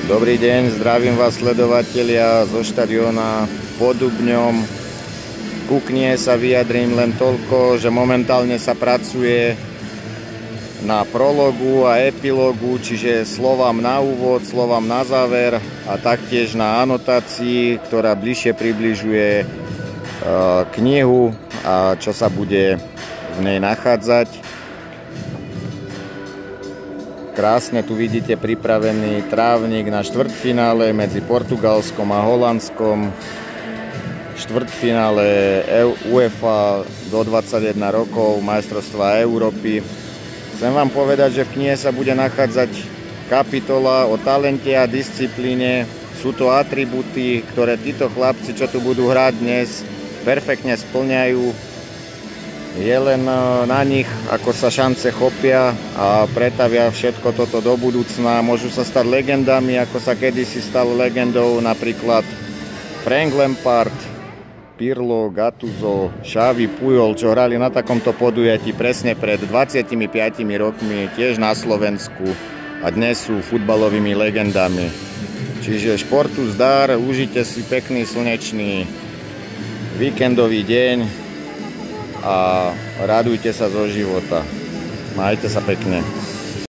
Dobrý deň, zdravím vás sledovatelia zo štadióna pod Dubňom. Ku knihe sa vyjadrím len toľko, že momentálne sa pracuje na prologu a epilógu, čiže slovám na úvod, slovám na záver a taktiež na anotácii, ktorá bližšie približuje knihu a čo sa bude v nej nachádzať. Krásne tu vidíte pripravený trávnik na štvrťfinále medzi Portugalskom a Holandskom. Štvrťfinále UEFA do 21 rokov majstrovstva Európy. Chcem vám povedať, že v knihe sa bude nachádzať kapitola o talente a disciplíne. Sú to atribúty, ktoré títo chlapci, čo tu budú hrať dnes, perfektne splňajú. Je len na nich, ako sa šance chopia a pretavia všetko toto do budúcna. Môžu sa stať legendami, ako sa kedysi stal legendou napríklad Frank Lampard, Pirlo, Gattuso, Xavi, Puyol, čo hrali na takomto podujatí presne pred 25 rokmi, tiež na Slovensku, a dnes sú futbalovými legendami. Čiže športu zdar, užite si pekný slnečný víkendový deň a radujte sa zo života. Majte sa pekne.